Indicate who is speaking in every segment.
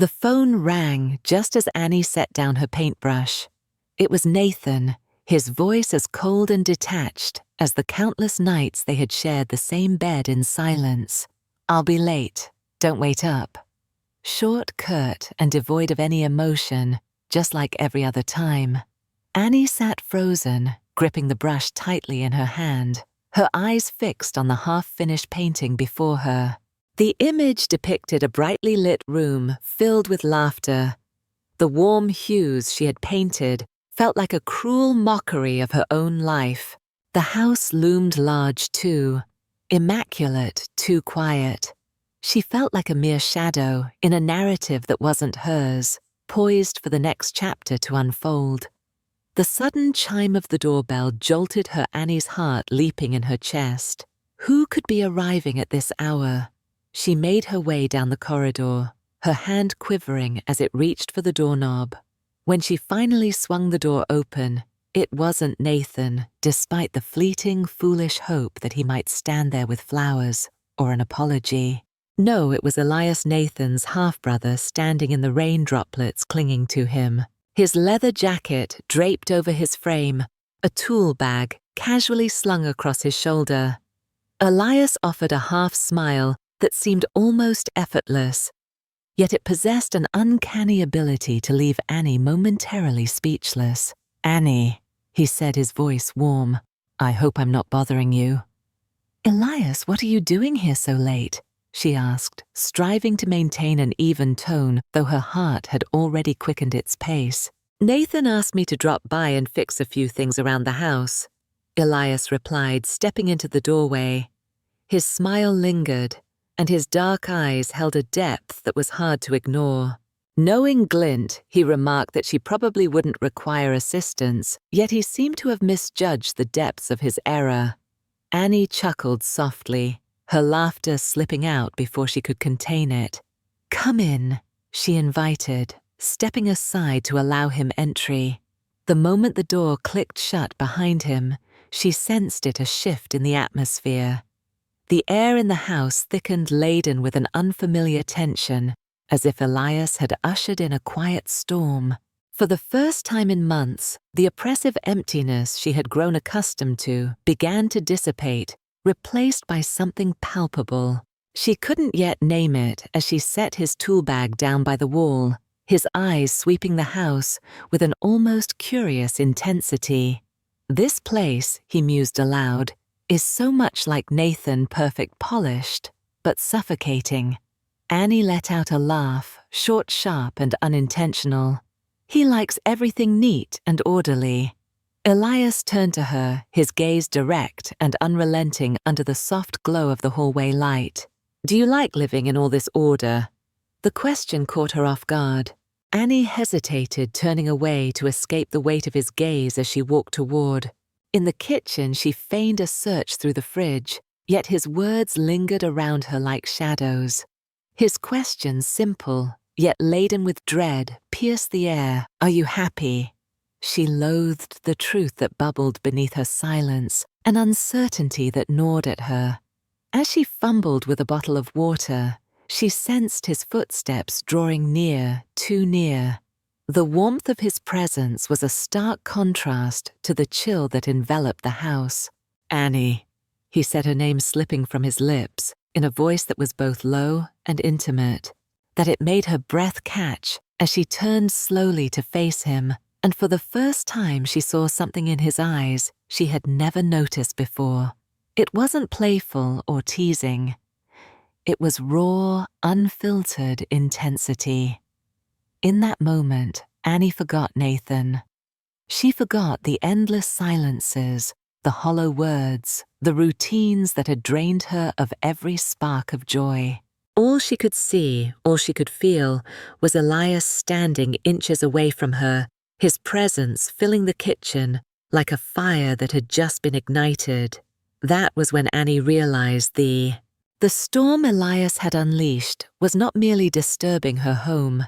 Speaker 1: The phone rang just as Annie set down her paintbrush. It was Nathan, his voice as cold and detached as the countless nights they had shared the same bed in silence. "I'll be late. Don't wait up." Short, curt, and devoid of any emotion, just like every other time. Annie sat frozen, gripping the brush tightly in her hand, her eyes fixed on the half-finished painting before her. The image depicted a brightly lit room filled with laughter. The warm hues she had painted felt like a cruel mockery of her own life. The house loomed large too, immaculate, too quiet. She felt like a mere shadow in a narrative that wasn't hers, poised for the next chapter to unfold. The sudden chime of the doorbell jolted her Annie's heart leaping in her chest. Who could be arriving at this hour? She made her way down the corridor, her hand quivering as it reached for the doorknob. When she finally swung the door open, it wasn't Nathan, despite the fleeting, foolish hope that he might stand there with flowers or an apology. No, it was Elias Nathan's half-brother standing in the rain droplets clinging to him, his leather jacket draped over his frame, a tool bag casually slung across his shoulder. Elias offered a half-smile that seemed almost effortless, yet it possessed an uncanny ability to leave Annie momentarily speechless. "Annie," he said, his voice warm, "I hope I'm not bothering you." "Elias, what are you doing here so late?" she asked, striving to maintain an even tone, though her heart had already quickened its pace. "Nathan asked me to drop by and fix a few things around the house," Elias replied, stepping into the doorway. His smile lingered, and his dark eyes held a depth that was hard to ignore. Knowing Glint, he remarked that she probably wouldn't require assistance, yet he seemed to have misjudged the depths of his error. Annie chuckled softly, her laughter slipping out before she could contain it. "Come in," she invited, stepping aside to allow him entry. The moment the door clicked shut behind him, she sensed a shift in the atmosphere. The air in the house thickened, laden with an unfamiliar tension, as if Elias had ushered in a quiet storm. For the first time in months, the oppressive emptiness she had grown accustomed to began to dissipate, replaced by something palpable. She couldn't yet name it as she set his tool bag down by the wall, his eyes sweeping the house with an almost curious intensity. "This place," he mused aloud, "is so much like Nathan, perfect polished, but suffocating." Annie let out a laugh, short, sharp, and unintentional. "He likes everything neat and orderly." Elias turned to her, his gaze direct and unrelenting under the soft glow of the hallway light. "Do you like living in all this order?" The question caught her off guard. Annie hesitated, turning away to escape the weight of his gaze as she walked toward. In the kitchen, she feigned a search through the fridge, yet his words lingered around her like shadows. His question, simple, yet laden with dread, pierced the air. "Are you happy?" She loathed the truth that bubbled beneath her silence, an uncertainty that gnawed at her. As she fumbled with a bottle of water, she sensed his footsteps drawing near, too near. The warmth of his presence was a stark contrast to the chill that enveloped the house. "Annie," he said, her name slipping from his lips, in a voice that was both low and intimate, that it made her breath catch as she turned slowly to face him, and for the first time she saw something in his eyes she had never noticed before. It wasn't playful or teasing. It was raw, unfiltered intensity. In that moment, Annie forgot Nathan. She forgot the endless silences, the hollow words, the routines that had drained her of every spark of joy. All she could see, all she could feel, was Elias standing inches away from her, his presence filling the kitchen like a fire that had just been ignited. That was when Annie realized the storm Elias had unleashed was not merely disturbing her home,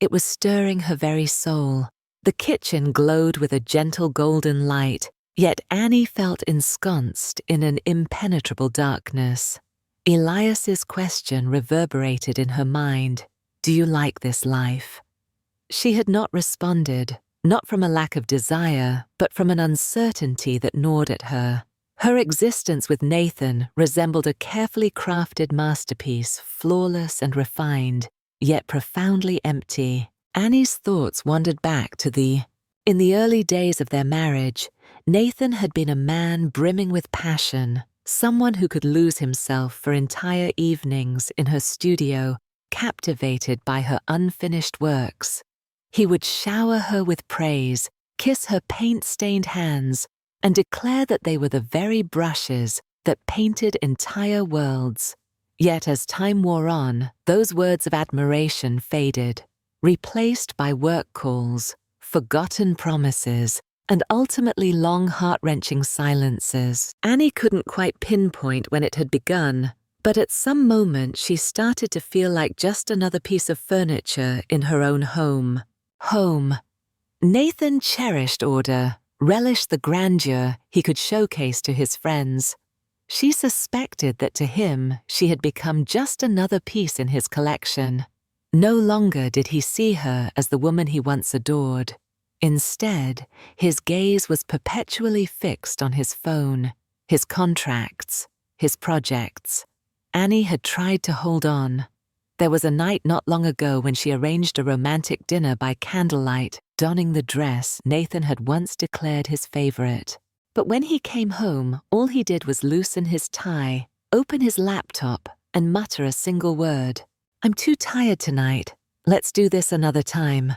Speaker 1: it was stirring her very soul. The kitchen glowed with a gentle golden light, yet Annie felt ensconced in an impenetrable darkness. Elias's question reverberated in her mind. "Do you like this life?" She had not responded, not from a lack of desire, but from an uncertainty that gnawed at her. Her existence with Nathan resembled a carefully crafted masterpiece, flawless and refined, yet profoundly empty. Annie's thoughts wandered back to in the early days of their marriage, Nathan had been a man brimming with passion, someone who could lose himself for entire evenings in her studio, captivated by her unfinished works. He would shower her with praise, kiss her paint-stained hands, and declare that they were the very brushes that painted entire worlds. Yet as time wore on, those words of admiration faded, replaced by work calls, forgotten promises, and ultimately long heart-wrenching silences. Annie couldn't quite pinpoint when it had begun, but at some moment she started to feel like just another piece of furniture in her own home. Home. Nathan cherished order, relished the grandeur he could showcase to his friends. She suspected that to him she had become just another piece in his collection. No longer did he see her as the woman he once adored. Instead, his gaze was perpetually fixed on his phone, his contracts, his projects. Annie had tried to hold on. There was a night not long ago when she arranged a romantic dinner by candlelight, donning the dress Nathan had once declared his favorite. But when he came home, all he did was loosen his tie, open his laptop, and mutter a single word. "I'm too tired tonight. Let's do this another time."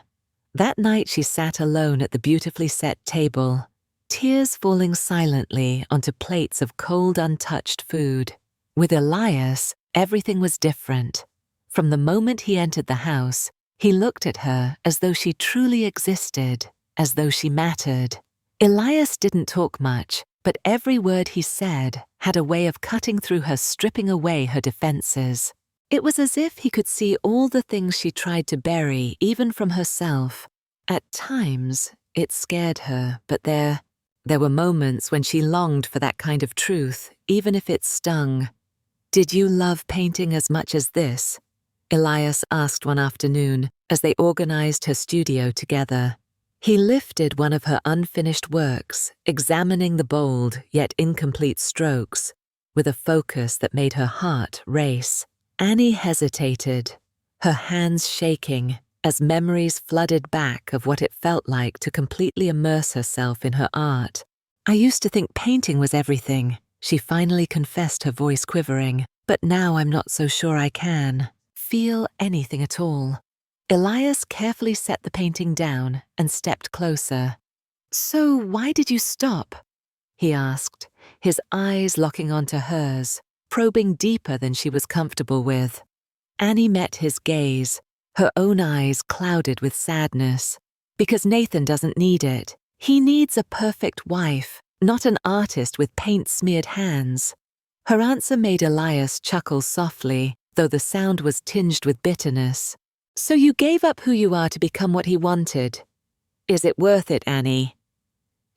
Speaker 1: That night she sat alone at the beautifully set table, tears falling silently onto plates of cold, untouched food. With Elias, everything was different. From the moment he entered the house, he looked at her as though she truly existed, as though she mattered. Elias didn't talk much, but every word he said had a way of cutting through her, stripping away her defenses. It was as if he could see all the things she tried to bury, even from herself. At times, it scared her, but there were moments when she longed for that kind of truth, even if it stung. "Did you love painting as much as this?" Elias asked one afternoon as they organized her studio together. He lifted one of her unfinished works, examining the bold yet incomplete strokes, with a focus that made her heart race. Annie hesitated, her hands shaking as memories flooded back of what it felt like to completely immerse herself in her art. "I used to think painting was everything," she finally confessed, her voice quivering. "But now I'm not so sure I can feel anything at all." Elias carefully set the painting down and stepped closer. "So why did you stop?" he asked, his eyes locking onto hers, probing deeper than she was comfortable with. Annie met his gaze, her own eyes clouded with sadness. "Because Nathan doesn't need it. He needs a perfect wife, not an artist with paint-smeared hands." Her answer made Elias chuckle softly, though the sound was tinged with bitterness. "So you gave up who you are to become what he wanted. Is it worth it, Annie?"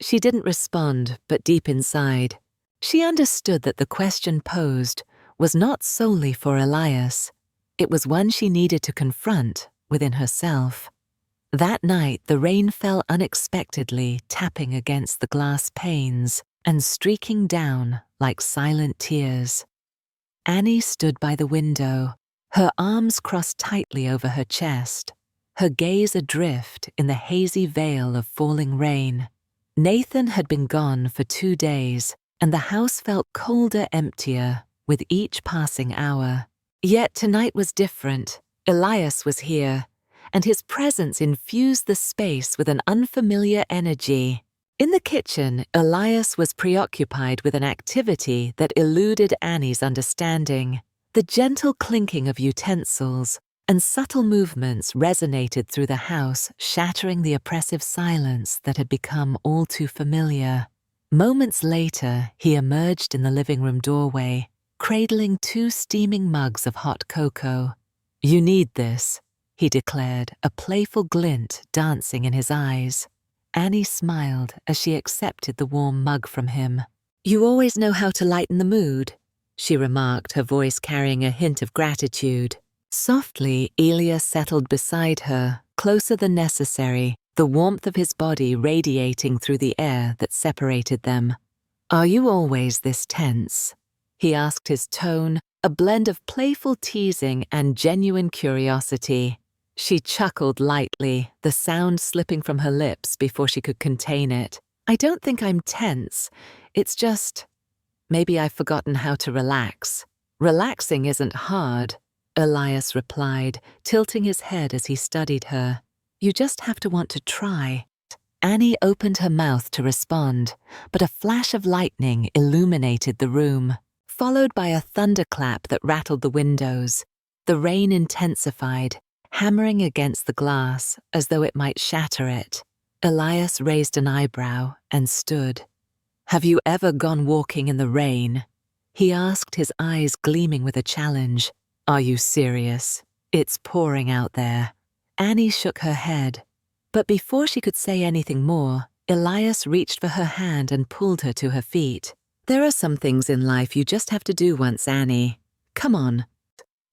Speaker 1: She didn't respond, but deep inside, she understood that the question posed was not solely for Elias. It was one she needed to confront within herself. That night, the rain fell unexpectedly, tapping against the glass panes and streaking down like silent tears. Annie stood by the window, her arms crossed tightly over her chest, her gaze adrift in the hazy veil of falling rain. Nathan had been gone for 2 days, and the house felt colder, emptier with each passing hour. Yet tonight was different. Elias was here, and his presence infused the space with an unfamiliar energy. In the kitchen, Elias was preoccupied with an activity that eluded Annie's understanding. The gentle clinking of utensils and subtle movements resonated through the house, shattering the oppressive silence that had become all too familiar. Moments later, he emerged in the living room doorway, cradling 2 steaming mugs of hot cocoa. "You need this," he declared, a playful glint dancing in his eyes. Annie smiled as she accepted the warm mug from him. "You always know how to lighten the mood," she remarked, her voice carrying a hint of gratitude. Softly, Elias settled beside her, closer than necessary, the warmth of his body radiating through the air that separated them. "Are you always this tense?" he asked, his tone a blend of playful teasing and genuine curiosity. She chuckled lightly, the sound slipping from her lips before she could contain it. "I don't think I'm tense. It's just, maybe I've forgotten how to relax." "Relaxing isn't hard," Elias replied, tilting his head as he studied her. "You just have to want to try." Annie opened her mouth to respond, but a flash of lightning illuminated the room, followed by a thunderclap that rattled the windows. The rain intensified, hammering against the glass as though it might shatter it. Elias raised an eyebrow and stood. "Have you ever gone walking in the rain?" he asked, his eyes gleaming with a challenge. "Are you serious? It's pouring out there." Annie shook her head, but before she could say anything more, Elias reached for her hand and pulled her to her feet. "There are some things in life you just have to do once, Annie. Come on."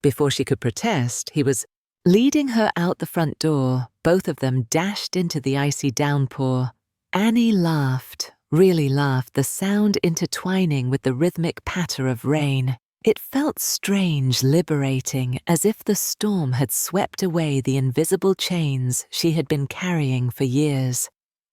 Speaker 1: Before she could protest, he was leading her out the front door. Both of them dashed into the icy downpour. Annie laughed, really laughed, the sound intertwining with the rhythmic patter of rain. It felt strange, liberating, as if the storm had swept away the invisible chains she had been carrying for years.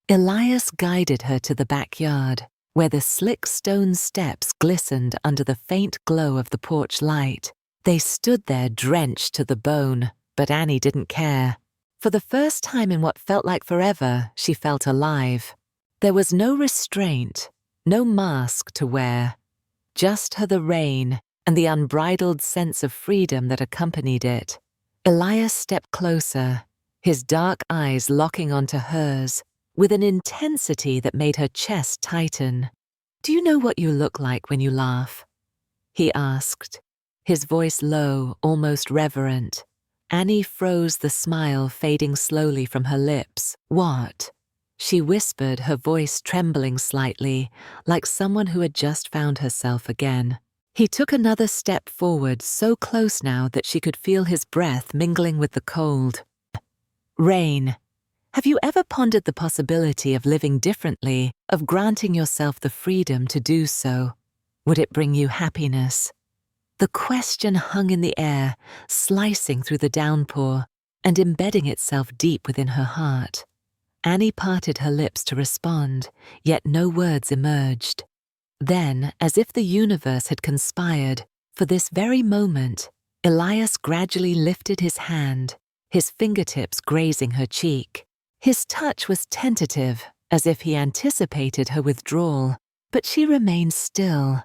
Speaker 1: Elias guided her to the backyard, where the slick stone steps glistened under the faint glow of the porch light. They stood there drenched to the bone, but Annie didn't care. For the first time in what felt like forever, she felt alive. There was no restraint, no mask to wear, just her, the rain, and the unbridled sense of freedom that accompanied it. Elias stepped closer, his dark eyes locking onto hers, with an intensity that made her chest tighten. "Do you know what you look like when you laugh?" he asked, his voice low, almost reverent. Annie froze, the smile fading slowly from her lips. "What?" she whispered, her voice trembling slightly, like someone who had just found herself again. He took another step forward, so close now that she could feel his breath mingling with the cold. "Rain, have you ever pondered the possibility of living differently, of granting yourself the freedom to do so? Would it bring you happiness?" The question hung in the air, slicing through the downpour and embedding itself deep within her heart. Annie parted her lips to respond, yet no words emerged. Then, as if the universe had conspired, for this very moment, Elias gradually lifted his hand, his fingertips grazing her cheek. His touch was tentative, as if he anticipated her withdrawal, but she remained still.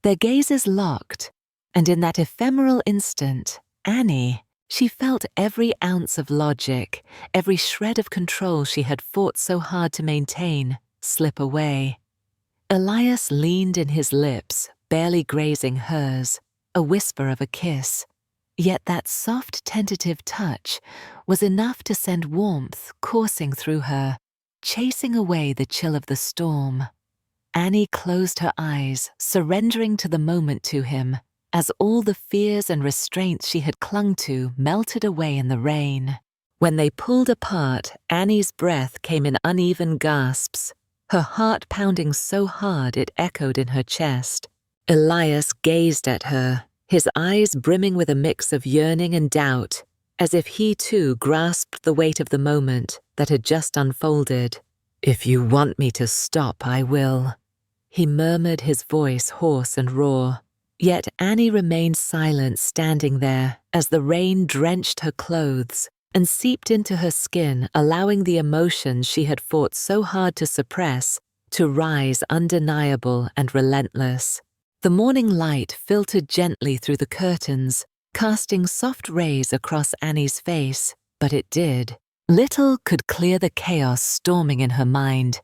Speaker 1: Their gazes locked, and in that ephemeral instant, Annie, she felt every ounce of logic, every shred of control she had fought so hard to maintain, slip away. Elias leaned in, his lips barely grazing hers, a whisper of a kiss. Yet that soft, tentative touch was enough to send warmth coursing through her, chasing away the chill of the storm. Annie closed her eyes, surrendering to the moment to him, as all the fears and restraints she had clung to melted away in the rain. When they pulled apart, Annie's breath came in uneven gasps, her heart pounding so hard it echoed in her chest. Elias gazed at her, his eyes brimming with a mix of yearning and doubt, as if he too grasped the weight of the moment that had just unfolded. "If you want me to stop, I will," he murmured, his voice hoarse and raw. Yet Annie remained silent, standing there as the rain drenched her clothes and seeped into her skin, allowing the emotions she had fought so hard to suppress to rise undeniable and relentless. The morning light filtered gently through the curtains, casting soft rays across Annie's face, but it did. Little could clear the chaos storming in her mind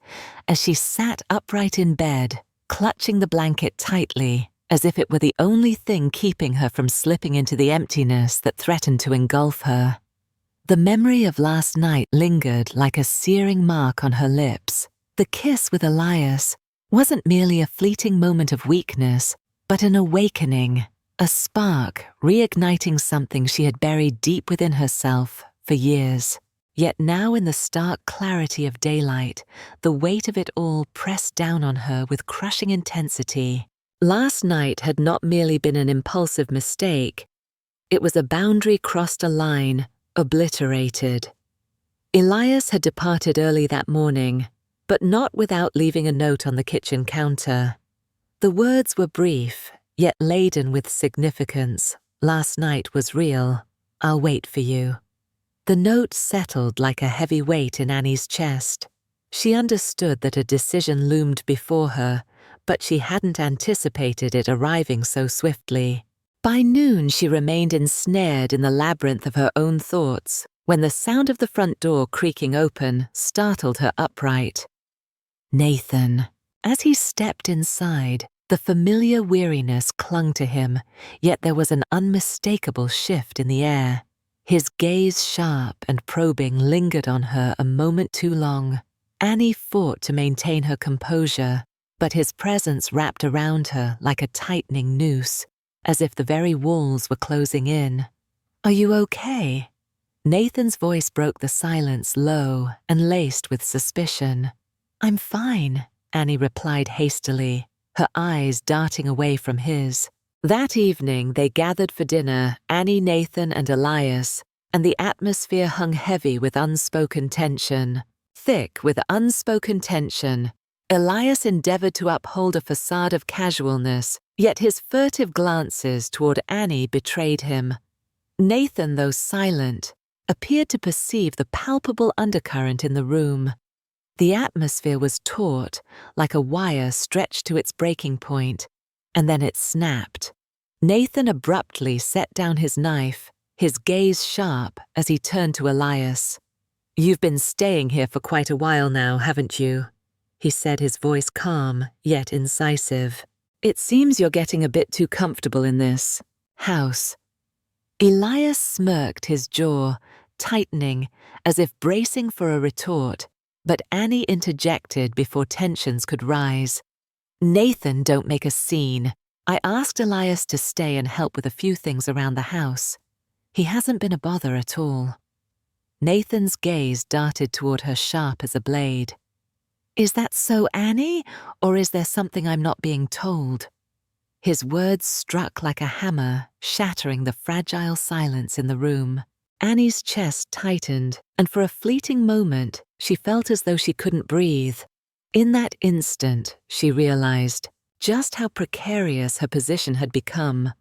Speaker 1: as she sat upright in bed, clutching the blanket tightly, as if it were the only thing keeping her from slipping into the emptiness that threatened to engulf her. The memory of last night lingered like a searing mark on her lips. The kiss with Elias wasn't merely a fleeting moment of weakness, but an awakening, a spark reigniting something she had buried deep within herself for years. Yet now, in the stark clarity of daylight, the weight of it all pressed down on her with crushing intensity. Last night had not merely been an impulsive mistake, it was a boundary crossed a line, obliterated. Elias had departed early that morning, but not without leaving a note on the kitchen counter. The words were brief, yet laden with significance. Last night was real. I'll wait for you. The note settled like a heavy weight in Annie's chest. She understood that a decision loomed before her, but she hadn't anticipated it arriving so swiftly. By noon, she remained ensnared in the labyrinth of her own thoughts when the sound of the front door creaking open startled her upright. Nathan. As he stepped inside, the familiar weariness clung to him, yet there was an unmistakable shift in the air. His gaze, sharp and probing, lingered on her a moment too long. Annie fought to maintain her composure, but his presence wrapped around her like a tightening noose, as if the very walls were closing in. Are you okay? Nathan's voice broke the silence, low and laced with suspicion. I'm fine, Annie replied hastily, her eyes darting away from his. That evening they gathered for dinner, Annie, Nathan, and Elias, and the atmosphere hung heavy with unspoken tension. Thick with unspoken tension, Elias endeavored to uphold a facade of casualness, yet his furtive glances toward Annie betrayed him. Nathan, though silent, appeared to perceive the palpable undercurrent in the room. The atmosphere was taut, like a wire stretched to its breaking point, and then it snapped. Nathan abruptly set down his knife, his gaze sharp as he turned to Elias. You've been staying here for quite a while now, haven't you? He said, his voice calm, yet incisive. It seems you're getting a bit too comfortable in this house. Elias smirked, his jaw tightening as if bracing for a retort, but Annie interjected before tensions could rise. Nathan, don't make a scene. I asked Elias to stay and help with a few things around the house. He hasn't been a bother at all. Nathan's gaze darted toward her sharp as a blade. Is that so, Annie, or is there something I'm not being told? His words struck like a hammer, shattering the fragile silence in the room. Annie's chest tightened, and for a fleeting moment, she felt as though she couldn't breathe. In that instant, she realized just how precarious her position had become.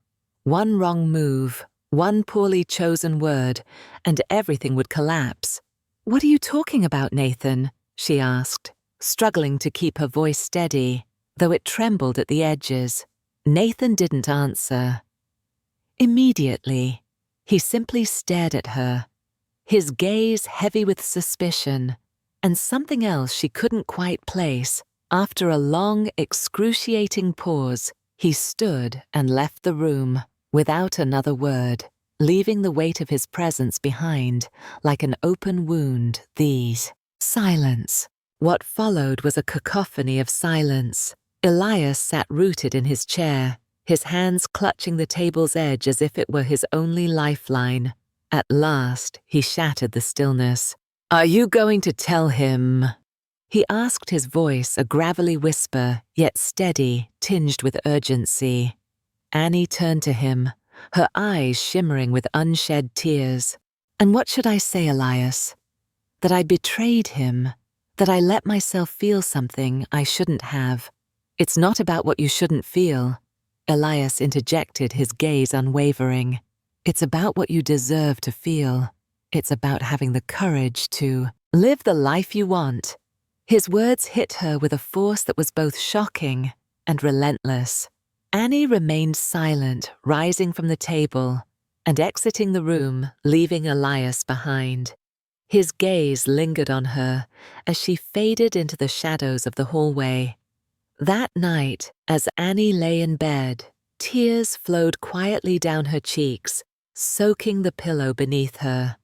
Speaker 1: One wrong move, one poorly chosen word, and everything would collapse. What are you talking about, Nathan? She asked, struggling to keep her voice steady, though it trembled at the edges. Nathan didn't answer. Immediately, he simply stared at her, his gaze heavy with suspicion, and something else she couldn't quite place. After a long, excruciating pause, he stood and left the room without another word, leaving the weight of his presence behind like an open wound. Silence. What followed was a cacophony of silence. Elias sat rooted in his chair, his hands clutching the table's edge as if it were his only lifeline. At last, he shattered the stillness. Are you going to tell him? He asked, his voice a gravelly whisper, yet steady, tinged with urgency. Annie turned to him, her eyes shimmering with unshed tears. And what should I say, Elias? That I betrayed him, that I let myself feel something I shouldn't have. It's not about what you shouldn't feel. Elias interjected, his gaze unwavering. It's about what you deserve to feel. It's about having the courage to live the life you want. His words hit her with a force that was both shocking and relentless. Annie remained silent, rising from the table and exiting the room, leaving Elias behind. His gaze lingered on her as she faded into the shadows of the hallway. That night, as Annie lay in bed, tears flowed quietly down her cheeks, soaking the pillow beneath her.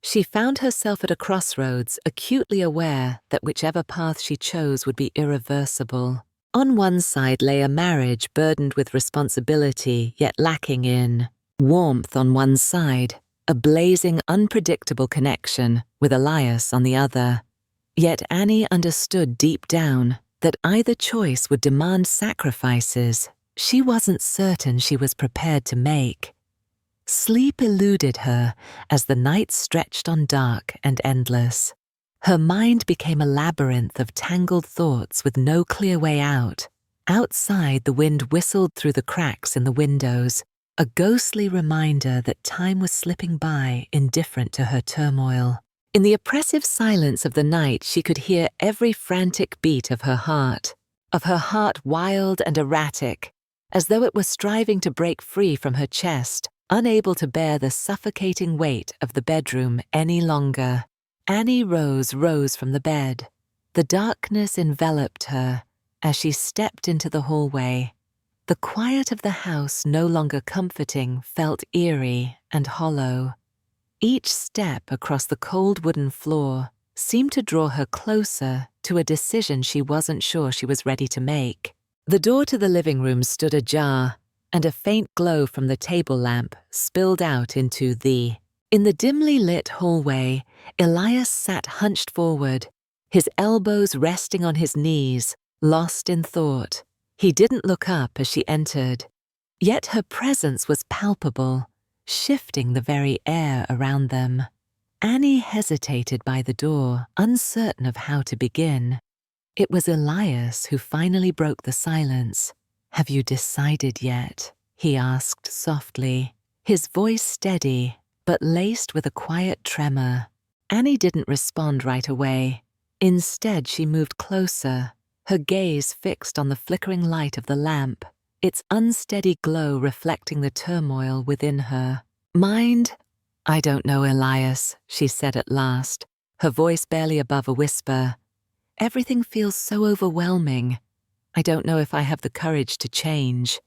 Speaker 1: She found herself at a crossroads, acutely aware that whichever path she chose would be irreversible. On one side lay a marriage burdened with responsibility yet lacking in warmth on one side, a blazing, unpredictable connection with Elias on the other. Yet Annie understood deep down that either choice would demand sacrifices she wasn't certain she was prepared to make. Sleep eluded her as the night stretched on dark and endless. Her mind became a labyrinth of tangled thoughts with no clear way out. Outside, the wind whistled through the cracks in the windows, a ghostly reminder that time was slipping by, indifferent to her turmoil. In the oppressive silence of the night, she could hear every frantic beat of her heart wild and erratic, as though it were striving to break free from her chest, unable to bear the suffocating weight of the bedroom any longer. Annie rose from the bed. The darkness enveloped her as she stepped into the hallway. The quiet of the house, no longer comforting, felt eerie and hollow. Each step across the cold wooden floor seemed to draw her closer to a decision she wasn't sure she was ready to make. The door to the living room stood ajar, and a faint glow from the table lamp spilled out into the. In the dimly lit hallway, Elias sat hunched forward, his elbows resting on his knees, lost in thought. He didn't look up as she entered, yet her presence was palpable, shifting the very air around them. Annie hesitated by the door, uncertain of how to begin. It was Elias who finally broke the silence. "Have you decided yet?" he asked softly, his voice steady, but laced with a quiet tremor. Annie didn't respond right away. Instead, she moved closer, her gaze fixed on the flickering light of the lamp, its unsteady glow reflecting the turmoil within her. "Mind?" "I don't know, Elias," she said at last, her voice barely above a whisper. "Everything feels so overwhelming. I don't know if I have the courage to change."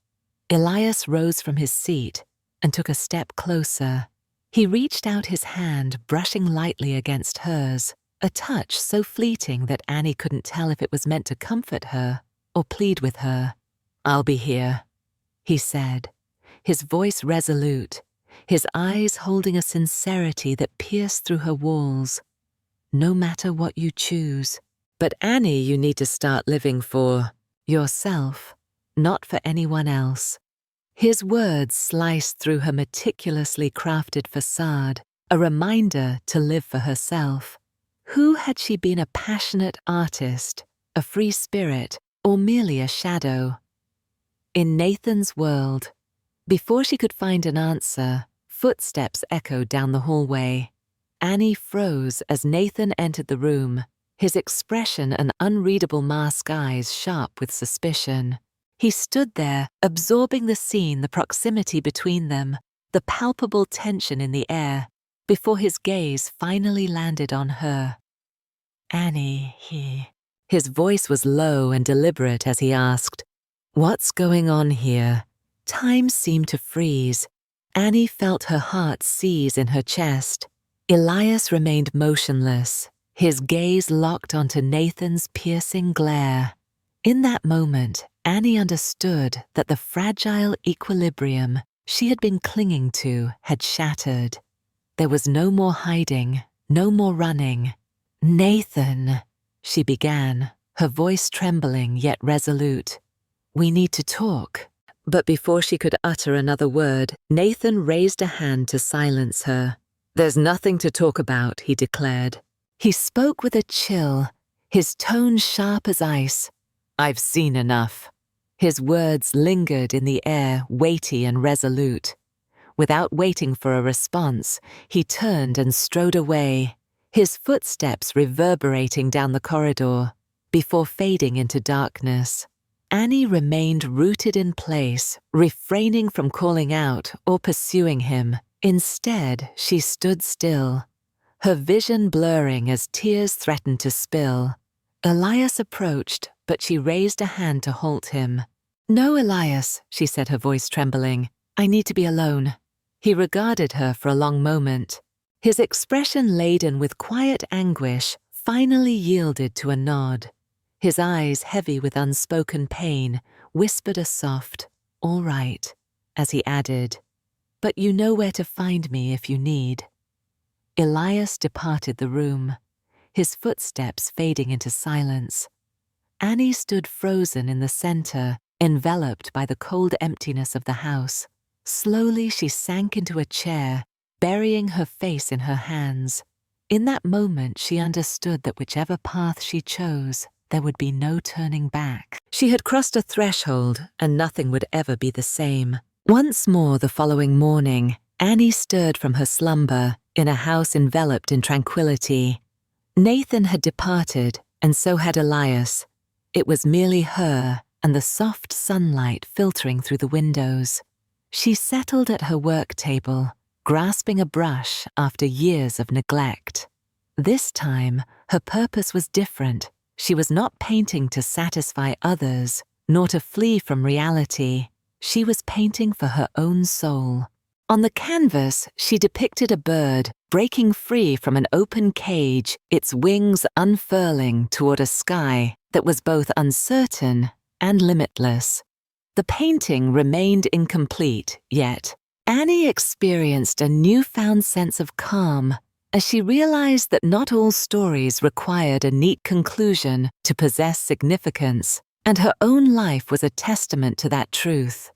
Speaker 1: Elias rose from his seat and took a step closer. He reached out his hand, brushing lightly against hers, a touch so fleeting that Annie couldn't tell if it was meant to comfort her or plead with her. "I'll be here," he said, his voice resolute, his eyes holding a sincerity that pierced through her walls. "No matter what you choose. But Annie, you need to start living for yourself, not for anyone else." His words sliced through her meticulously crafted facade, a reminder to live for herself. Who had she been, a passionate artist, a free spirit, or merely a shadow? In Nathan's world, before she could find an answer, footsteps echoed down the hallway. Annie froze as Nathan entered the room, his expression an unreadable mask eyes sharp with suspicion. He stood there, absorbing the scene, the proximity between them, the palpable tension in the air, before his gaze finally landed on her. "Annie," His voice was low and deliberate as he asked, "What's going on here?" Time seemed to freeze. Annie felt her heart seize in her chest. Elias remained motionless, his gaze locked onto Nathan's piercing glare. In that moment, Annie understood that the fragile equilibrium she had been clinging to had shattered. There was no more hiding, no more running. "Nathan," she began, her voice trembling yet resolute. "We need to talk." But before she could utter another word, Nathan raised a hand to silence her. "There's nothing to talk about," he declared. He spoke with a chill, his tone sharp as ice. "I've seen enough." His words lingered in the air, weighty and resolute. Without waiting for a response, he turned and strode away, his footsteps reverberating down the corridor, before fading into darkness. Annie remained rooted in place, refraining from calling out or pursuing him. Instead, she stood still, her vision blurring as tears threatened to spill. Elias approached, but she raised a hand to halt him. "No, Elias," she said, her voice trembling. "I need to be alone." He regarded her for a long moment. His expression, laden with quiet anguish, finally yielded to a nod. His eyes, heavy with unspoken pain, whispered a soft, "All right," as he added, "But you know where to find me if you need." Elias departed the room, his footsteps fading into silence. Annie stood frozen in the center, enveloped by the cold emptiness of the house. Slowly she sank into a chair, burying her face in her hands. In that moment she understood that whichever path she chose, there would be no turning back. She had crossed a threshold, and nothing would ever be the same. Once more the following morning, Annie stirred from her slumber in a house enveloped in tranquility. Nathan had departed, and so had Elias. It was merely her and the soft sunlight filtering through the windows. She settled at her work table, grasping a brush after years of neglect. This time, her purpose was different. She was not painting to satisfy others, nor to flee from reality. She was painting for her own soul. On the canvas, she depicted a bird breaking free from an open cage, its wings unfurling toward a sky that was both uncertain and limitless. The painting remained incomplete, yet Annie experienced a newfound sense of calm as she realized that not all stories required a neat conclusion to possess significance, and her own life was a testament to that truth.